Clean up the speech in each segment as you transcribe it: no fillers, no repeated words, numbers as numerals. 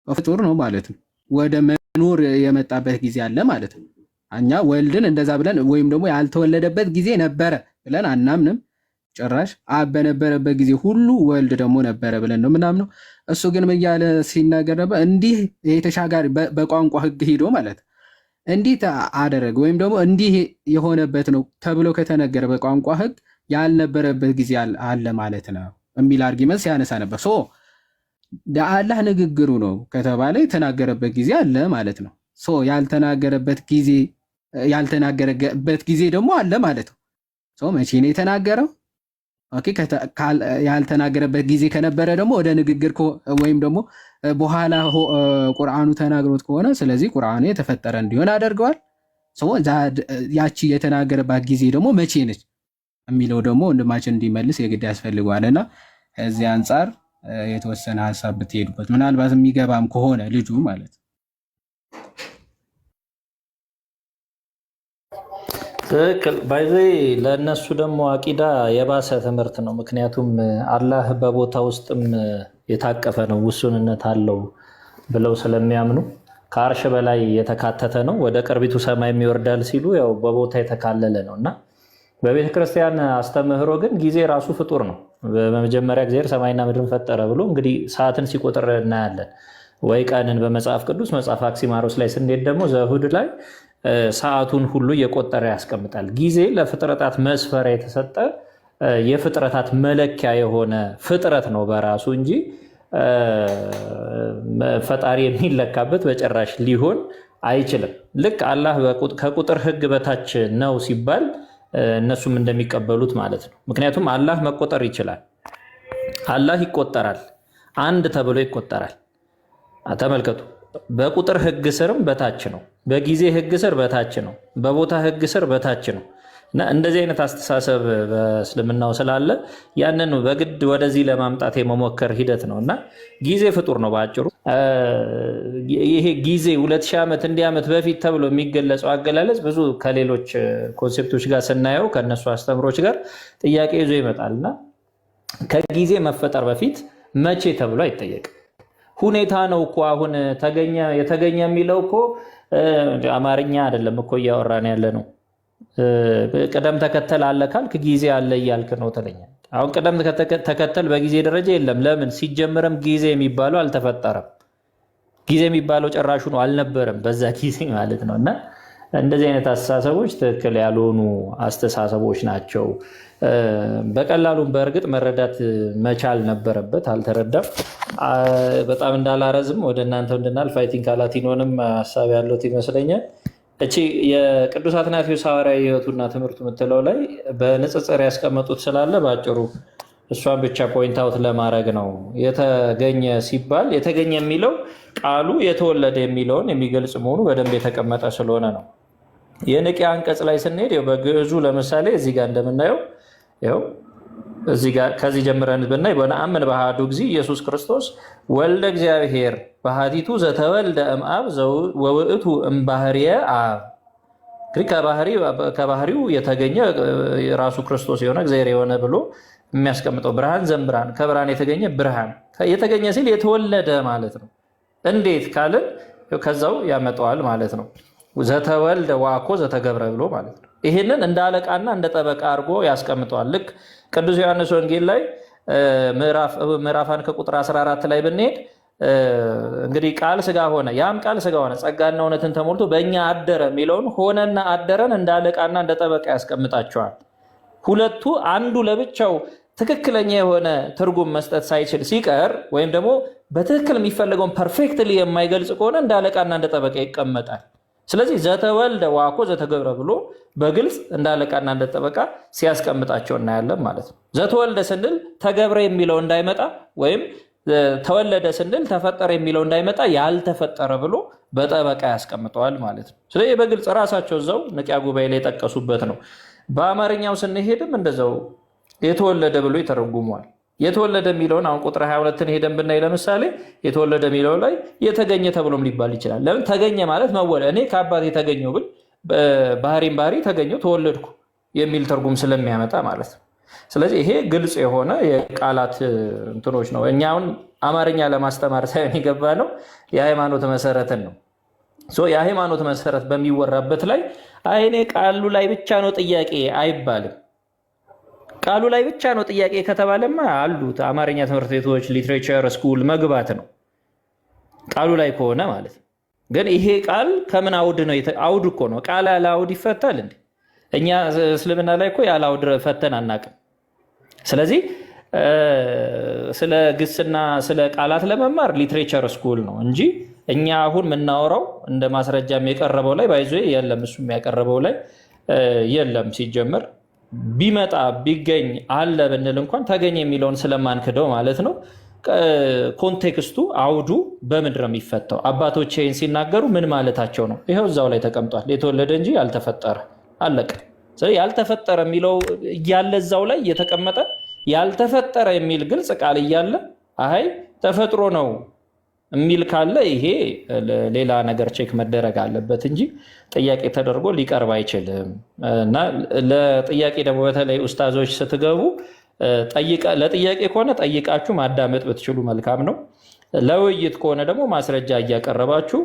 ፍጡር ነው ማለት ነው። ወደ መኖር የመጣበት ጊዜ አለ ማለት ነው። እኛ ወልድን እንደዛ ብለን ወይም ደግሞ ያልተወለደበት ጊዜ ነበረ ብለን አናምንም። ጭራሽ አብ በነበረበት ጊዜ ሁሉ ወልድ ደግሞ ነበረ ብለን ነው ምናምነው። እሱ ግን ምን እያለ ሲናገር ነበር? እንዲህ የተሻጋሪ በቋንቋ ሕግ ሂዶ ማለት እንዲህ አደረገ ወይም ደግሞ እንዲህ የሆነበት ነው ተብሎ ከተነገረ በቋንቋ ሕግ ያልነበረበት ጊዜ አለ ማለት ነው የሚል አርጊመንት ሲያነሳ ነበር። ሶ አላህ ንግግሩ ነው ከተባለ የተናገረበት ጊዜ አለ ማለት ነው። ሶ ያልተናገረበት ጊዜ ደግሞ አለ ማለት ነው። ሶ መቼ ነው የተናገረው? ኦኬ ያልተናገረበት ጊዜ ከነበረ ደግሞ ወደ ንግግር ወይም ደግሞ በኋላ ቁርአኑ ተናግሮት ከሆነ ስለዚህ ቁርአኑ የተፈጠረ እንዲሆን አደርገዋል። ያቺ የተናገረባት ጊዜ ደግሞ መቼ ነች የሚለው ደግሞ ወንድማችን እንዲመልስ የግድ ያስፈልገዋልና ከዚህ አንጻር የተወሰነ ሀሳብ ብትሄዱበት ምናልባት የሚገባም ከሆነ ልጁ ማለት ነው። ትክክል ባይዘ ለእነሱ ደግሞ አቂዳ የባሰ ትምህርት ነው። ምክንያቱም አላህ በቦታ ውስጥም የታቀፈ ነው፣ ውሱንነት አለው ብለው ስለሚያምኑ ከአርሽ በላይ የተካተተ ነው፣ ወደ ቅርቢቱ ሰማይ የሚወርዳል ሲሉ ያው በቦታ የተካለለ ነው እና በቤተ ክርስቲያን አስተምህሮ ግን ጊዜ ራሱ ፍጡር ነው። በመጀመሪያ እግዚአብሔር ሰማይና ምድርን ፈጠረ ብሎ እንግዲህ ሰዓትን ሲቆጥር እናያለን። ወይ ቀንን በመጽሐፍ ቅዱስ መጽሐፍ አክሲማሮስ ላይ ስንሄድ ደግሞ ዘሁድ ላይ ሰዓቱን ሁሉ እየቆጠረ ያስቀምጣል። ጊዜ ለፍጥረታት መስፈሪያ የተሰጠ የፍጥረታት መለኪያ የሆነ ፍጥረት ነው በራሱ እንጂ ፈጣሪ የሚለካበት በጭራሽ ሊሆን አይችልም። ልክ አላህ ከቁጥር ሕግ በታች ነው ሲባል እነሱም እንደሚቀበሉት ማለት ነው። ምክንያቱም አላህ መቆጠር ይችላል። አላህ ይቆጠራል፣ አንድ ተብሎ ይቆጠራል። ተመልከቱ፣ በቁጥር ሕግ ስርም በታች ነው፣ በጊዜ ሕግ ስር በታች ነው፣ በቦታ ሕግ ስር በታች ነው። እና እንደዚህ አይነት አስተሳሰብ በእስልምናው ስላለ ያንን በግድ ወደዚህ ለማምጣት የመሞከር ሂደት ነው እና ጊዜ ፍጡር ነው በአጭሩ። ይሄ ጊዜ 2000 ዓመት እንዲህ ዓመት በፊት ተብሎ የሚገለጸው አገላለጽ ብዙ ከሌሎች ኮንሴፕቶች ጋር ስናየው ከነሱ አስተምሮች ጋር ጥያቄ ይዞ ይመጣል እና ከጊዜ መፈጠር በፊት መቼ ተብሎ አይጠየቅም። ሁኔታ ነው እኮ አሁን የተገኘ የሚለው እኮ አማርኛ አይደለም እኮ እያወራን ያለ ነው። ቅደም ተከተል አለ ካልክ ጊዜ አለ እያልክ ነው ትለኛለህ። አሁን ቅደም ተከተል በጊዜ ደረጃ የለም። ለምን? ሲጀምርም ጊዜ የሚባለው አልተፈጠረም። ጊዜ የሚባለው ጭራሹ ነው አልነበረም በዛ ጊዜ ማለት ነው። እና እንደዚህ አይነት አስተሳሰቦች ትክክል ያልሆኑ አስተሳሰቦች ናቸው። በቀላሉም በእርግጥ መረዳት መቻል ነበረበት፣ አልተረዳም። በጣም እንዳላረዝም ወደ እናንተ እንድናልፍ አይ ቲንክ አላቲኖንም ሀሳብ ያለት ይመስለኛል። እቺ የቅዱስ አትናቴዎስ ሐዋርያዊ ሕይወቱና ትምህርቱ የምትለው ላይ በንጽጽር ያስቀመጡት ስላለ በአጭሩ እሷን ብቻ ፖይንት አውት ለማድረግ ነው። የተገኘ ሲባል የተገኘ የሚለው ቃሉ የተወለደ የሚለውን የሚገልጽ መሆኑ በደንብ የተቀመጠ ስለሆነ ነው። የንቅያ አንቀጽ ላይ ስንሄድ በግዕዙ ለምሳሌ እዚህ ጋር እንደምናየው ከዚህ ጀምረን ብናይ በነአምን በአሐዱ እግዚእ ኢየሱስ ክርስቶስ ወልደ እግዚአብሔር በሃቲቱ ዘተወልደ እምአብ ወውእቱ እምባህርየ አብ። እንግዲህ ከባህሪው የተገኘ ራሱ ክርስቶስ የሆነ እግዚአብሔር የሆነ ብሎ የሚያስቀምጠው ብርሃን ዘእምብርሃን ከብርሃን የተገኘ ብርሃን የተገኘ ሲል የተወለደ ማለት ነው። እንዴት ካልን ከዛው ያመጣዋል ማለት ነው። ዘተወልደ ዋኮ ዘተገብረ ብሎ ማለት ነው። ይህንን እንደ አለቃና እንደ ጠበቃ አድርጎ ያስቀምጠዋል። ልክ ቅዱስ ዮሐንስ ወንጌል ላይ ምዕራፍ 1 ከቁጥር 14 ላይ ብንሄድ እንግዲህ ቃል ስጋ ሆነ፣ ያም ቃል ስጋ ሆነ ጸጋና እውነትን ተሞልቶ በእኛ አደረ የሚለውን ሆነና አደረን እንደ አለቃና እንደ ጠበቃ ያስቀምጣቸዋል። ሁለቱ አንዱ ለብቻው ትክክለኛ የሆነ ትርጉም መስጠት ሳይችል ሲቀር ወይም ደግሞ በትክክል የሚፈለገውን ፐርፌክትሊ የማይገልጽ ከሆነ እንደ አለቃና እንደ ጠበቃ ይቀመጣል። ስለዚህ ዘተወልደ ዋኮ ዘተገብረ ብሎ በግልጽ እንደ አለቃና እንደ ጠበቃ ሲያስቀምጣቸው እናያለን ማለት ነው። ዘተወልደ ስንል ተገብረ የሚለው እንዳይመጣ ወይም ተወለደ ስንል ተፈጠረ የሚለው እንዳይመጣ ያልተፈጠረ ብሎ በጠበቃ ያስቀምጠዋል ማለት ነው። ስለዚህ በግልጽ ራሳቸው እዛው ንቅያ ጉባኤ ላይ የጠቀሱበት ነው። በአማርኛው ስንሄድም እንደዛው የተወለደ ብሎ ይተረጉመዋል። የተወለደ የሚለውን አሁን ቁጥር 22ን ሄደን ብናይ ለምሳሌ የተወለደ የሚለው ላይ የተገኘ ተብሎም ሊባል ይችላል። ለምን? ተገኘ ማለት መወለድ። እኔ ከአባቴ የተገኘው ብል ባህሪ ተገኘው ተወለድኩ የሚል ትርጉም ስለሚያመጣ ማለት ነው። ስለዚህ ይሄ ግልጽ የሆነ የቃላት እንትኖች ነው። እኛ አሁን አማርኛ ለማስተማር ሳይሆን የገባ ነው የሃይማኖት መሰረትን ነው። የሃይማኖት መሰረት በሚወራበት ላይ እኔ ቃሉ ላይ ብቻ ነው ጥያቄ አይባልም። ቃሉ ላይ ብቻ ነው ጥያቄ ከተባለማ አሉት አማርኛ ትምህርት ቤቶች ሊትሬቸር ስኩል መግባት ነው ቃሉ ላይ ከሆነ ማለት ነው። ግን ይሄ ቃል ከምን አውድ ነው? አውድ እኮ ነው። ቃል ያለ አውድ ይፈታል እንዴ? እኛ እስልምና ላይ እኮ ያለ አውድ ፈተን አናውቅም። ስለዚህ ስለ ግስና ስለ ቃላት ለመማር ሊትሬቸር ስኩል ነው እንጂ እኛ አሁን የምናወራው እንደ ማስረጃም የቀረበው ላይ ባይዞ የለም። እሱ የሚያቀረበው ላይ የለም። ሲጀምር ቢመጣ ቢገኝ አለ ብንል እንኳን ተገኘ የሚለውን ስለማንክደው ማለት ነው። ኮንቴክስቱ አውዱ በምንድን ነው የሚፈታው? አባቶች ይህን ሲናገሩ ምን ማለታቸው ነው? ይኸው እዛው ላይ ተቀምጧል። የተወለደ እንጂ ያልተፈጠረ አለቀ። ስለዚህ ያልተፈጠረ የሚለው እያለ እዛው ላይ እየተቀመጠ ያልተፈጠረ የሚል ግልጽ ቃል እያለ አይ ተፈጥሮ ነው የሚል ካለ ይሄ ሌላ ነገር ቼክ መደረግ አለበት እንጂ ጥያቄ ተደርጎ ሊቀርብ አይችልም። እና ለጥያቄ ደግሞ በተለይ ኡስታዞች ስትገቡ ለጥያቄ ከሆነ ጠይቃችሁ ማዳመጥ ብትችሉ መልካም ነው። ለውይይት ከሆነ ደግሞ ማስረጃ እያቀረባችሁ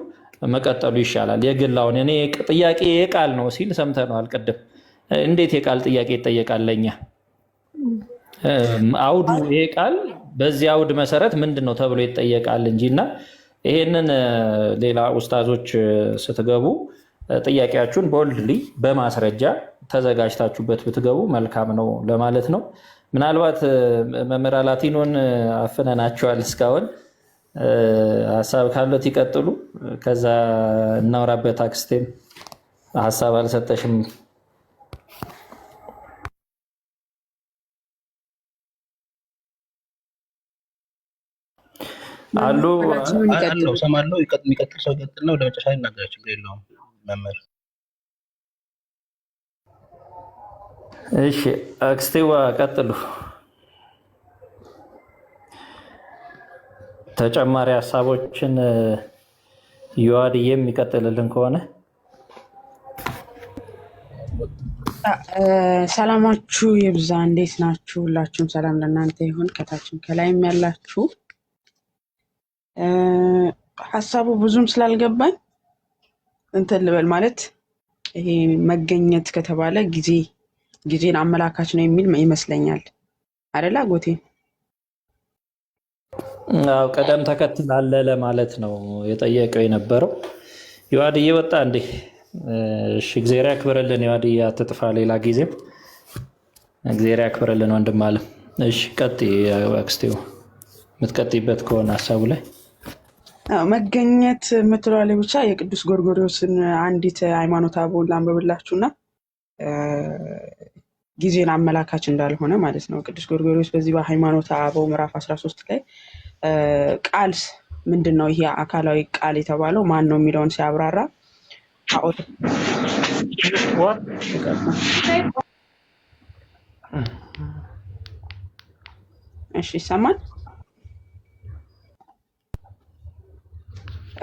መቀጠሉ ይሻላል። የግላውን እኔ ጥያቄ የቃል ነው ሲል ሰምተነዋል ቅድም። እንዴት የቃል ጥያቄ ይጠየቃል? ለኛ አውዱ ይሄ ቃል በዚህ አውድ መሰረት ምንድን ነው ተብሎ ይጠየቃል እንጂ እና ይሄንን ሌላ ኡስታዞች ስትገቡ ጥያቄያችሁን ቦልድሊ በማስረጃ ተዘጋጅታችሁበት ብትገቡ መልካም ነው ለማለት ነው። ምናልባት መምህር ላቲኖን አፍነናቸዋል እስካሁን። ሀሳብ ካለት ይቀጥሉ፣ ከዛ እናውራበት። አክስቴም ሀሳብ አልሰጠሽም አሉ ሰማለው። የሚቀጥል ሰው ይቀጥል ነው። ለመጨረሻ ይናገር፣ ችግር የለውም መምህር። እሺ አክስቴዋ ቀጥሉ። ተጨማሪ ሀሳቦችን ዩአድዬ የሚቀጥልልን ከሆነ ሰላማችሁ ይብዛ። እንዴት ናችሁ? ሁላችሁም ሰላም ለእናንተ ይሁን፣ ከታችም ከላይም ያላችሁ። ሀሳቡ ብዙም ስላልገባኝ እንትን ልበል ማለት ይሄ መገኘት ከተባለ ጊዜን አመላካች ነው የሚል ይመስለኛል አይደል አጎቴ? አዎ ቀደም ተከተል አለ ለማለት ነው የጠየቀው የነበረው። ዮሐድዬ ወጣ እንዴ? እሺ እግዚአብሔር ያክብርልን ዮሐድዬ፣ አትጥፋ። ሌላ ጊዜም እግዚአብሔር ያክብርልን ወንድም አለ። እሺ ቀጥይ አክስቴው፣ የምትቀጥይበት ከሆነ ሀሳቡ ላይ መገኘት የምትለዋለ ብቻ የቅዱስ ጎርጎርዮስን አንዲት ሃይማኖተ አበውን ላንብብላችሁና ጊዜን አመላካች እንዳልሆነ ማለት ነው። ቅዱስ ጎርጎርዮስ በዚህ በሃይማኖተ አበው ምዕራፍ 13 ላይ ቃል ምንድን ነው ይሄ አካላዊ ቃል የተባለው ማን ነው የሚለውን ሲያብራራ እሺ ይሰማል?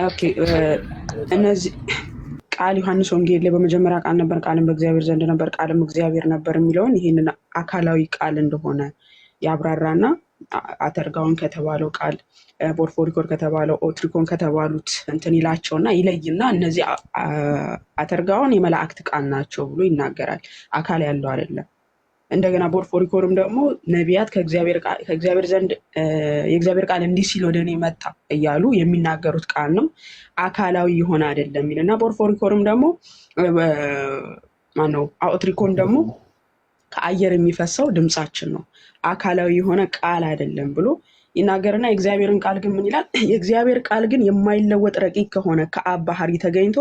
ኦኬ እነዚህ ቃል ዮሐንስ ወንጌል ላይ በመጀመሪያ ቃል ነበር፣ ቃልም በእግዚአብሔር ዘንድ ነበር፣ ቃልም እግዚአብሔር ነበር የሚለውን ይህንን አካላዊ ቃል እንደሆነ ያብራራና አተርጋውን ከተባለው ቃል ፖርፎሪኮር ከተባለው ኦትሪኮን ከተባሉት እንትን ይላቸውና ይለይና እነዚህ አተርጋውን የመላእክት ቃል ናቸው ብሎ ይናገራል። አካል ያለው አይደለም። እንደገና ፖርፎሪኮርም ደግሞ ነቢያት ከእግዚአብሔር ዘንድ የእግዚአብሔር ቃል እንዲህ ሲል ወደ እኔ መጣ እያሉ የሚናገሩት ቃል ነው፣ አካላዊ የሆነ አይደለም ይልና ፖርፎሪኮርም ደግሞ ማነው አውትሪኮን ደግሞ ከአየር የሚፈሰው ድምጻችን ነው፣ አካላዊ የሆነ ቃል አይደለም ብሎ ይናገርና የእግዚአብሔርን ቃል ግን ምን ይላል? የእግዚአብሔር ቃል ግን የማይለወጥ ረቂቅ ከሆነ ከአብ ባህሪ ተገኝቶ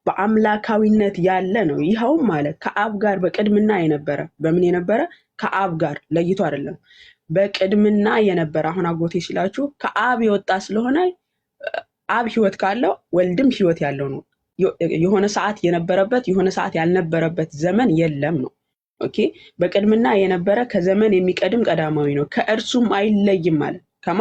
በአምላካዊነት ያለ ነው። ይኸውም ማለት ከአብ ጋር በቅድምና የነበረ በምን የነበረ? ከአብ ጋር ለይቶ አይደለም፣ በቅድምና የነበረ። አሁን አጎቴ ሲላችሁ ከአብ የወጣ ስለሆነ አብ ህይወት ካለው ወልድም ህይወት ያለው ነው። የሆነ ሰዓት የነበረበት የሆነ ሰዓት ያልነበረበት ዘመን የለም ነው። ኦኬ በቅድምና የነበረ ከዘመን የሚቀድም ቀዳማዊ ነው፣ ከእርሱም አይለይም ማለት ከማ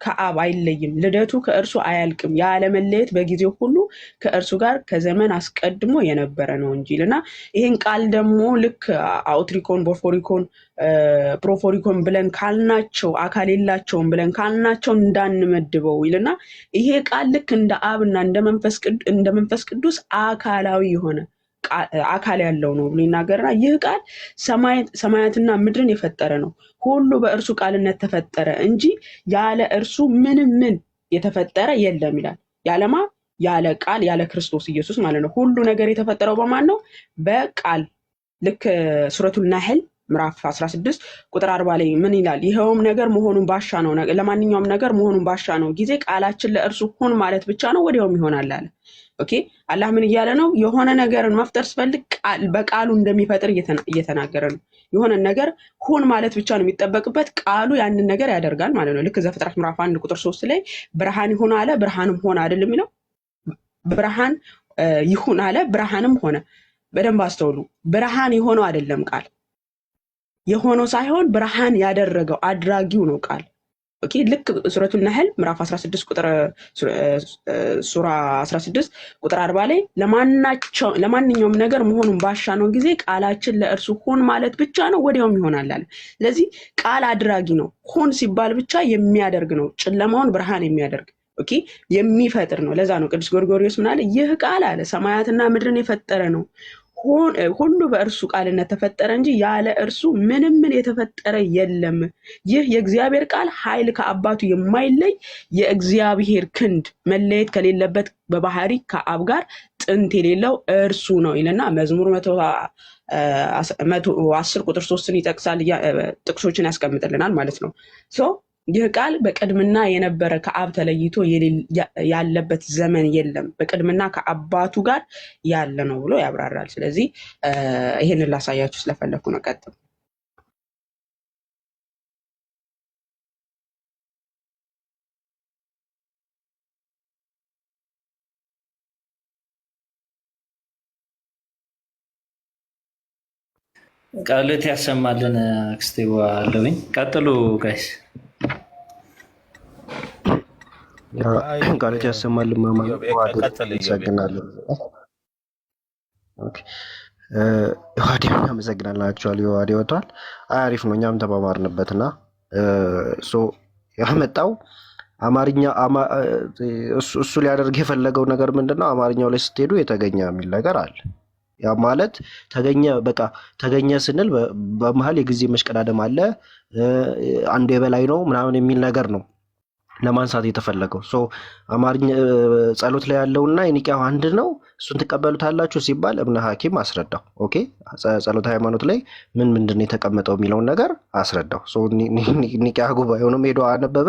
ከአብ አይለይም፣ ልደቱ ከእርሱ አያልቅም፣ ያለመለየት በጊዜው ሁሉ ከእርሱ ጋር ከዘመን አስቀድሞ የነበረ ነው እንጂ ይልና ይህን ቃል ደግሞ ልክ አውትሪኮን፣ ቦርፎሪኮን፣ ፕሮፎሪኮን ብለን ካልናቸው አካል የላቸውም ብለን ካልናቸው እንዳንመድበው ይልና ይሄ ቃል ልክ እንደ አብና እንደ መንፈስ ቅዱስ አካላዊ የሆነ አካል ያለው ነው ብሎ ይናገርና ይህ ቃል ሰማያትና ምድርን የፈጠረ ነው። ሁሉ በእርሱ ቃልነት ተፈጠረ እንጂ ያለ እርሱ ምንም ምን የተፈጠረ የለም ይላል። ያለማ ያለ ቃል ያለ ክርስቶስ ኢየሱስ ማለት ነው። ሁሉ ነገር የተፈጠረው በማን ነው? በቃል። ልክ ሱረቱል ነህል ምዕራፍ 16 ቁጥር 40 ላይ ምን ይላል? ይኸውም ነገር መሆኑን ባሻ ነው፣ ለማንኛውም ነገር መሆኑን ባሻ ነው ጊዜ ቃላችን ለእርሱ ሁን ማለት ብቻ ነው፣ ወዲያውም ይሆናል አለ። ኦኬ አላህ ምን እያለ ነው? የሆነ ነገርን መፍጠር ሲፈልግ በቃሉ እንደሚፈጥር እየተናገረ ነው። የሆነ ነገር ሁን ማለት ብቻ ነው የሚጠበቅበት፣ ቃሉ ያንን ነገር ያደርጋል ማለት ነው። ልክ ዘፍጥረት ምዕራፍ 1 ቁጥር 3 ላይ ብርሃን ይሁን አለ፣ ብርሃንም ሆነ አይደል የሚለው? ብርሃን ይሁን አለ፣ ብርሃንም ሆነ። በደንብ አስተውሉ። ብርሃን የሆነው አይደለም ቃል፣ የሆነው ሳይሆን ብርሃን ያደረገው አድራጊው ነው ቃል። ኦኬ ልክ ሱረቱል ነህል ምዕራፍ 16 ቁጥር ሱራ 16 ቁጥር 40 ላይ ለማንኛውም ነገር መሆኑን ባሻ ነው ጊዜ ቃላችን ለእርሱ ሁን ማለት ብቻ ነው፣ ወዲያውም ይሆናል አለ። ስለዚህ ቃል አድራጊ ነው። ሁን ሲባል ብቻ የሚያደርግ ነው። ጨለማውን ብርሃን የሚያደርግ ኦኬ የሚፈጥር ነው። ለዛ ነው ቅዱስ ጎርጎርዮስ ምን አለ? ይህ ቃል አለ ሰማያትና ምድርን የፈጠረ ነው። ሁሉ በእርሱ ቃልነት ተፈጠረ እንጂ ያለ እርሱ ምንም ምን የተፈጠረ የለም። ይህ የእግዚአብሔር ቃል ኃይል ከአባቱ የማይለይ የእግዚአብሔር ክንድ መለየት ከሌለበት በባህሪ ከአብ ጋር ጥንት የሌለው እርሱ ነው ይልና መዝሙር 110 ቁጥር 3ን ይጠቅሳል። ጥቅሶችን ያስቀምጥልናል ማለት ነው። ይህ ቃል በቅድምና የነበረ ከአብ ተለይቶ ያለበት ዘመን የለም፣ በቅድምና ከአባቱ ጋር ያለ ነው ብሎ ያብራራል። ስለዚህ ይህንን ላሳያችሁ ስለፈለኩ ነው። ቀጥል። ቃልት ያሰማልን። አክስቴዋ አለውኝ። ቀጥሉ ጋይስ። ቃልት ያሰማልን። አመሰግናለሁ። ዮሐዴ አመሰግናላችኋል። ዮሐዴ ወጥቷል። አሪፍ ነው። እኛም ተማማርንበትና ያመጣው አማርኛ እሱ ሊያደርግ የፈለገው ነገር ምንድነው? አማርኛው ላይ ስትሄዱ የተገኘ የሚል ነገር አለ። ያ ማለት ተገኘ ስንል በመሀል የጊዜ መሽቀዳደም አለ። አንዱ የበላይ ነው ምናምን የሚል ነገር ነው ለማንሳት የተፈለገው። አማርኛ ጸሎት ላይ ያለውና የኒቂያው አንድ ነው፣ እሱን ትቀበሉታላችሁ ሲባል እብነ ሐኪም አስረዳው። ኦኬ ጸሎት ሃይማኖት ላይ ምንድን ነው የተቀመጠው የሚለውን ነገር አስረዳው። ኒቂያ ጉባኤውንም ሄዶ አነበበ።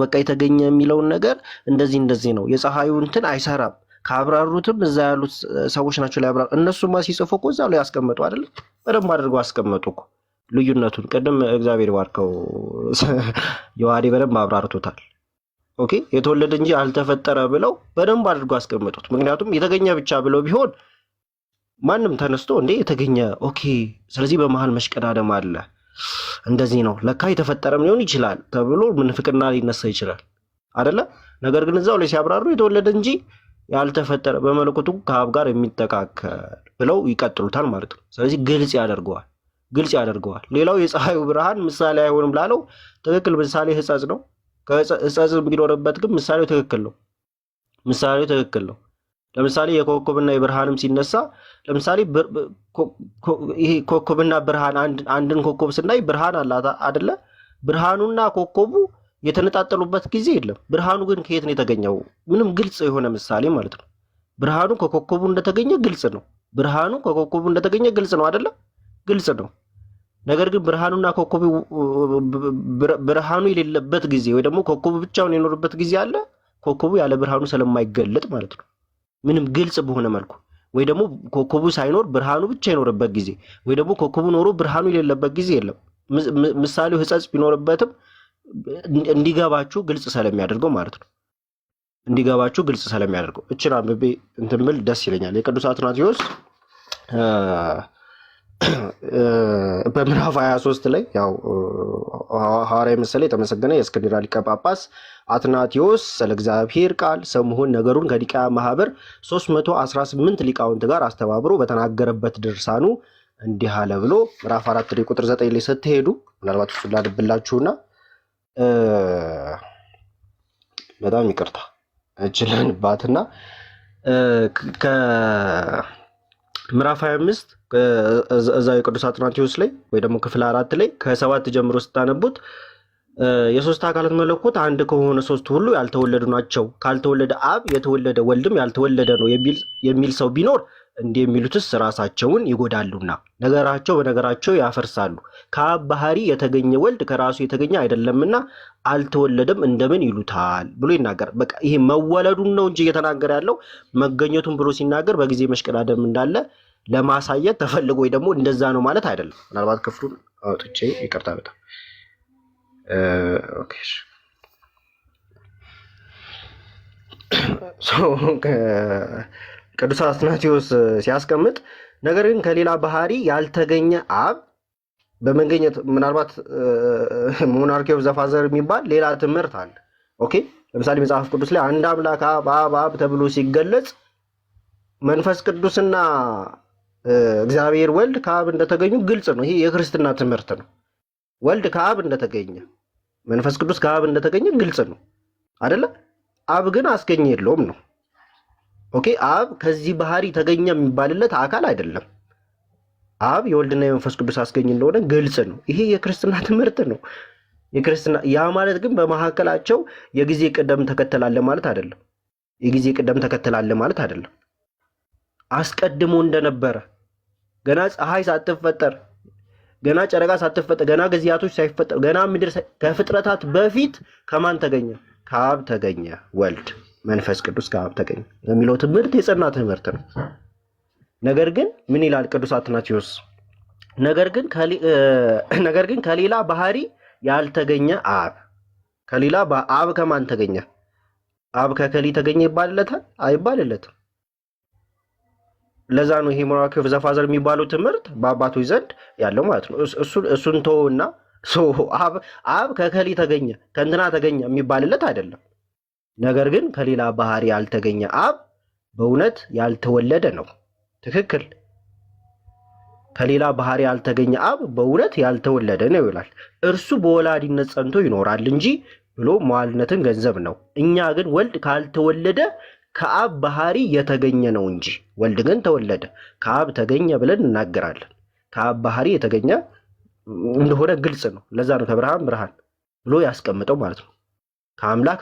በቃ የተገኘ የሚለውን ነገር እንደዚህ ነው። የፀሐዩ እንትን አይሰራም። ካብራሩትም እዛ ያሉት ሰዎች ናቸው ላይ ያብራሩ። እነሱማ ሲጽፉ እኮ እዛው ላይ ያስቀመጡ አይደል? በደንብ አድርገው አስቀመጡ እኮ ልዩነቱን። ቅድም እግዚአብሔር ባርከው ዮሐዴ በደንብ አብራርቶታል። ኦኬ የተወለደ እንጂ አልተፈጠረ ብለው በደንብ አድርገው አስቀመጡት። ምክንያቱም የተገኘ ብቻ ብለው ቢሆን ማንም ተነስቶ እንዴ የተገኘ ኦኬ፣ ስለዚህ በመሃል መሽቀዳደም አለ፣ እንደዚህ ነው ለካ የተፈጠረም ሊሆን ይችላል ተብሎ ምንፍቅና ሊነሳ ይችላል አይደለ? ነገር ግን እዛው ላይ ሲያብራሩ የተወለደ እንጂ ያልተፈጠረ በመለኮቱ ከአብ ጋር የሚተካከል ብለው ይቀጥሉታል ማለት ነው። ስለዚህ ግልጽ ያደርገዋል። ሌላው የፀሐዩ ብርሃን ምሳሌ አይሆንም ላለው ትክክል፣ ምሳሌ ሕጸጽ ነው። ሕጸጽ ቢኖርበት ግን ምሳሌው ትክክል ነው። ለምሳሌ የኮከብና የብርሃንም ሲነሳ ለምሳሌ ይሄ ኮከብና ብርሃን አንድን ኮከብ ስናይ ብርሃን አላት አይደለ? ብርሃኑና ኮከቡ የተነጣጠሉበት ጊዜ የለም። ብርሃኑ ግን ከየት ነው የተገኘው? ምንም ግልጽ የሆነ ምሳሌ ማለት ነው። ብርሃኑ ከኮከቡ እንደተገኘ ግልጽ ነው አይደለ? ግልጽ ነው። ነገር ግን ብርሃኑና ኮከቡ ብርሃኑ የሌለበት ጊዜ ወይ ደግሞ ኮከቡ ብቻውን የኖርበት ጊዜ አለ። ኮከቡ ያለ ብርሃኑ ስለማይገለጥ ማለት ነው። ምንም ግልጽ በሆነ መልኩ ወይ ደግሞ ኮከቡ ሳይኖር ብርሃኑ ብቻ የኖረበት ጊዜ ወይ ደግሞ ኮከቡ ኖሮ ብርሃኑ የሌለበት ጊዜ የለም። ምሳሌው ሕጸጽ ቢኖርበትም እንዲገባችሁ ግልጽ ስለሚያደርገው ማለት ነው። እችን አንብቤ እንትን ብል ደስ ይለኛል። የቅዱስ አትናቴዎስ በምዕራፍ 23 ላይ ያው ሐዋርያዊ ምሳሌ የተመሰገነ የእስክንድርያ ሊቀ ጳጳስ አትናቴዎስ ስለ እግዚአብሔር ቃል ሰው መሆን ነገሩን ከኒቅያ ማህበር 318 ሊቃውንት ጋር አስተባብሮ በተናገረበት ድርሳኑ እንዲህ አለ ብሎ ምዕራፍ 4 ላይ ቁጥር 9 ላይ ስትሄዱ ምናልባት እሱን ላድብላችሁና በጣም ይቅርታ እችላንባትና ከምዕራፍ 25 እዛው የቅዱስ አትናቴዎስ ላይ ወይ ደግሞ ክፍል 4 ላይ ከ7 ጀምሮ ስታነቡት የሶስት አካላት መለኮት አንድ ከሆነ ሶስት ሁሉ ያልተወለዱ ናቸው፣ ካልተወለደ አብ የተወለደ ወልድም ያልተወለደ ነው የሚል ሰው ቢኖር እንዲህ የሚሉትስ ራሳቸውን ይጎዳሉና ነገራቸው በነገራቸው ያፈርሳሉ። ከአብ ባህሪ የተገኘ ወልድ ከራሱ የተገኘ አይደለምና አልተወለደም እንደምን ይሉታል ብሎ ይናገራል። በቃ ይሄ መወለዱን ነው እንጂ እየተናገረ ያለው መገኘቱን ብሎ ሲናገር በጊዜ መሽቀዳደም እንዳለ ለማሳየት ተፈልጎ ወይ ደግሞ እንደዛ ነው ማለት አይደለም። ምናልባት ክፍሉን አውጥቼ ይቅርታ በጣም ኦኬ ቅዱስ አትናቴዎስ ሲያስቀምጥ ነገር ግን ከሌላ ባህሪ ያልተገኘ አብ በመገኘት ምናልባት ሞናርኪ ኦፍ ዘ ፋዘር የሚባል ሌላ ትምህርት አለ። ኦኬ ለምሳሌ መጽሐፍ ቅዱስ ላይ አንድ አምላክ አብ ተብሎ ሲገለጽ መንፈስ ቅዱስና እግዚአብሔር ወልድ ከአብ እንደተገኙ ግልጽ ነው። ይሄ የክርስትና ትምህርት ነው። ወልድ ከአብ እንደተገኘ መንፈስ ቅዱስ ከአብ እንደተገኘ ግልጽ ነው አይደለ? አብ ግን አስገኘ የለውም ነው። ኦኬ አብ ከዚህ ባህሪ ተገኘ የሚባልለት አካል አይደለም። አብ የወልድና የመንፈስ ቅዱስ አስገኝ እንደሆነ ግልጽ ነው። ይሄ የክርስትና ትምህርት ነው። የክርስትና ያ ማለት ግን በመካከላቸው የጊዜ ቅደም ተከተል አለ ማለት አይደለም። የጊዜ ቅደም ተከተል አለ ማለት አይደለም። አስቀድሞ እንደነበረ ገና ፀሐይ ሳትፈጠር፣ ገና ጨረቃ ሳትፈጠር፣ ገና ጊዜያቶች ሳይፈጠሩ፣ ገና ምድር ከፍጥረታት በፊት ከማን ተገኘ? ከአብ ተገኘ ወልድ መንፈስ ቅዱስ ከአብ ተገኘ የሚለው ትምህርት የጸና ትምህርት ነው። ነገር ግን ምን ይላል ቅዱስ አትናቴዎስ? ነገር ግን ከሌላ ባህሪ ያልተገኘ አብ ከሌላ አብ ከማን ተገኘ? አብ ከከሊ ተገኘ ይባልለታል? አይባልለትም። ለዛ ነው ይሄ ሞናርኪ ኦፍ ዘ ፋዘር የሚባለው ትምህርት በአባቶች ዘንድ ያለው ማለት ነው። እሱን ተውና አብ ከከሊ ተገኘ ከእንትና ተገኘ የሚባልለት አይደለም። ነገር ግን ከሌላ ባህሪ ያልተገኘ አብ በእውነት ያልተወለደ ነው። ትክክል። ከሌላ ባህሪ ያልተገኘ አብ በእውነት ያልተወለደ ነው ይላል። እርሱ በወላዲነት ጸንቶ ይኖራል እንጂ ብሎ መዋልነትን ገንዘብ ነው። እኛ ግን ወልድ ካልተወለደ ከአብ ባህሪ የተገኘ ነው እንጂ ወልድ ግን ተወለደ ከአብ ተገኘ ብለን እናገራለን። ከአብ ባህሪ የተገኘ እንደሆነ ግልጽ ነው። ለዛ ነው ከብርሃን ብርሃን ብሎ ያስቀምጠው ማለት ነው። ከአምላክ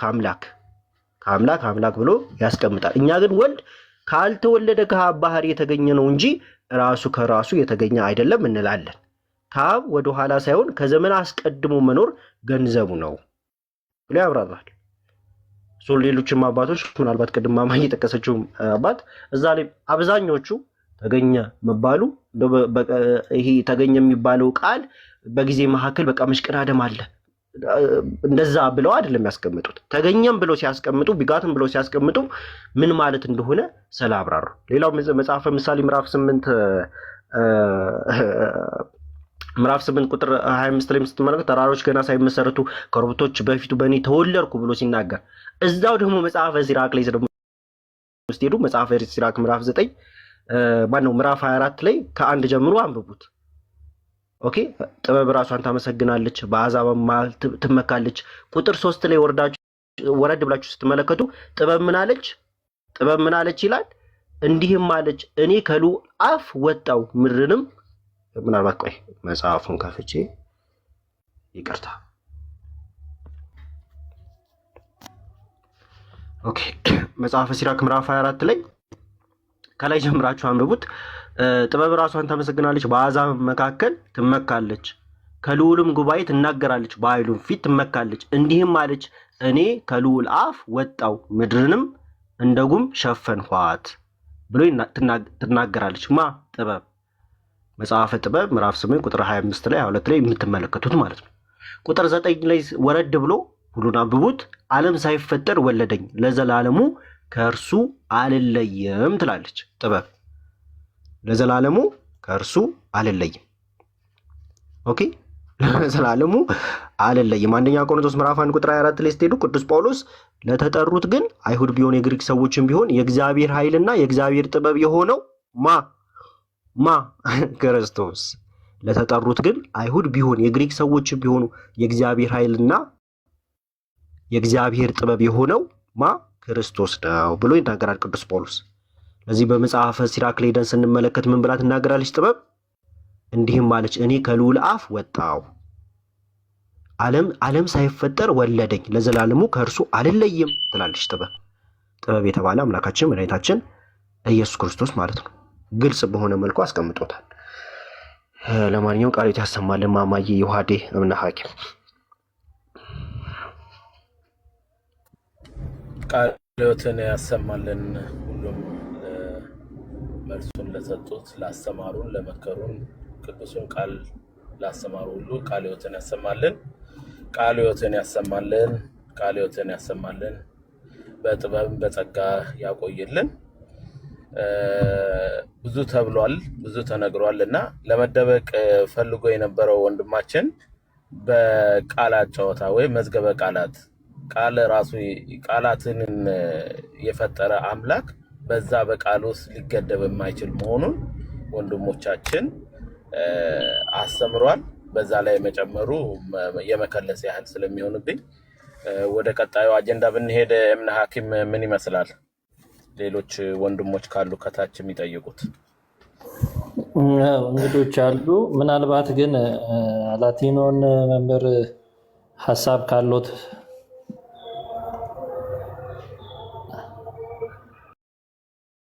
አምላክ ብሎ ያስቀምጣል። እኛ ግን ወልድ ካልተወለደ ከአብ ባህሪ የተገኘ ነው እንጂ ራሱ ከራሱ የተገኘ አይደለም እንላለን። ከአብ ወደ ኋላ ሳይሆን ከዘመን አስቀድሞ መኖር ገንዘቡ ነው ብሎ ያብራራል። ሌሎችም አባቶች ምናልባት ቅድም ማማኝ የጠቀሰችው አባት እዛ ላይ አብዛኞቹ ተገኘ መባሉ ይሄ ተገኘ የሚባለው ቃል በጊዜ መካከል በቃ መሽቀዳደም አለ እንደዛ ብለው አይደለም ያስቀምጡት። ተገኘም ብለው ሲያስቀምጡ ቢጋትም ብለው ሲያስቀምጡ ምን ማለት እንደሆነ ስላብራሩ። ሌላው መጽሐፈ ምሳሌ ምዕራፍ 8 ቁጥር 25 ላይ ስትመለከቱ ተራሮች ገና ሳይመሰረቱ ኮረብቶች በፊቱ በእኔ ተወለድኩ ብሎ ሲናገር፣ እዛው ደግሞ መጽሐፈ ሲራክ ላይ ደግሞ ስትሄዱ መጽሐፈ ሲራክ ምዕራፍ 9 ምዕራፍ 24 ላይ ከአንድ ጀምሮ አንብቡት። ኦኬ ጥበብ ራሷን ታመሰግናለች፣ በአሕዛብ መሃል ትመካለች። ቁጥር 3 ላይ ወረድ ብላችሁ ስትመለከቱ ጥበብ ምን አለች ይላል። እንዲህም አለች፣ እኔ ከልዑል አፍ ወጣው ምድርንም ምናልባት ቆይ መጽሐፉን ከፍቼ ይቅርታ። ኦኬ መጽሐፈ ሲራክ ምዕራፍ 24 ላይ ከላይ ጀምራችሁ አንብቡት። ጥበብ ራሷን ታመሰግናለች፣ በአሕዛብ መካከል ትመካለች፣ ከልዑልም ጉባኤ ትናገራለች፣ በኃይሉም ፊት ትመካለች። እንዲህም አለች፣ እኔ ከልዑል አፍ ወጣው ምድርንም እንደ ጉም ሸፈንኋት ብሎ ትናገራለች። ጥበብ መጽሐፈ ጥበብ ምዕራፍ 8 ቁጥር 25 ላይ 22 ላይ የምትመለከቱት ማለት ነው። ቁጥር 9 ላይ ወረድ ብሎ ሁሉን አንብቡት። ዓለም ሳይፈጠር ወለደኝ፣ ለዘላለሙ ከእርሱ አልለየም ትላለች ጥበብ። ለዘላለሙ ከእርሱ አልለይም። ኦኬ ለዘላለሙ አልለይም። አንደኛ ቆሮንቶስ ምዕራፍ 1 ቁጥር 24 ላይ ስትሄዱ ቅዱስ ጳውሎስ ለተጠሩት ግን አይሁድ ቢሆን የግሪክ ሰዎችም ቢሆን የእግዚአብሔር ኃይልና የእግዚአብሔር ጥበብ የሆነው ማ ክርስቶስ፣ ለተጠሩት ግን አይሁድ ቢሆን የግሪክ ሰዎችም ቢሆኑ የእግዚአብሔር ኃይልና የእግዚአብሔር ጥበብ የሆነው ክርስቶስ ነው ብሎ ይናገራል ቅዱስ ጳውሎስ። ለዚህ በመጽሐፈ ሲራክ ላይ ሄደን ስንመለከት ምን ብላ ትናገራለች ጥበብ? እንዲህም አለች፣ እኔ ከልዑል አፍ ወጣው፣ ዓለም ሳይፈጠር ወለደኝ፣ ለዘላለሙ ከእርሱ አልለይም ትላለች ጥበብ። ጥበብ የተባለ አምላካችን መድኃኒታችን ኢየሱስ ክርስቶስ ማለት ነው። ግልጽ በሆነ መልኩ አስቀምጦታል። ለማንኛውም ቃልዎት ያሰማልን ማማዬ ዮሐዴ እምነ ሐኪም። ቃልዎትን ያሰማልን። ሁሉም መልሱን ለሰጡት፣ ላስተማሩን፣ ለመከሩን ቅዱሱን ቃል ላስተማሩ ሁሉ ቃልዎትን ያሰማልን። ቃልዎትን ያሰማልን። ቃልዎትን ያሰማልን። በጥበብ በጸጋ ያቆይልን። ብዙ ተብሏል፣ ብዙ ተነግሯል እና ለመደበቅ ፈልጎ የነበረው ወንድማችን በቃላት ጨዋታ ወይም መዝገበ ቃላት ቃል ራሱ ቃላትን የፈጠረ አምላክ በዛ በቃል ውስጥ ሊገደብ የማይችል መሆኑን ወንድሞቻችን አስተምሯል። በዛ ላይ መጨመሩ የመከለስ ያህል ስለሚሆንብኝ ወደ ቀጣዩ አጀንዳ ብንሄድ እምነ ሐኪም ምን ይመስላል? ሌሎች ወንድሞች ካሉ ከታች የሚጠይቁት እንግዶች አሉ። ምናልባት ግን ላቲኖን መምህር ሀሳብ ካሎት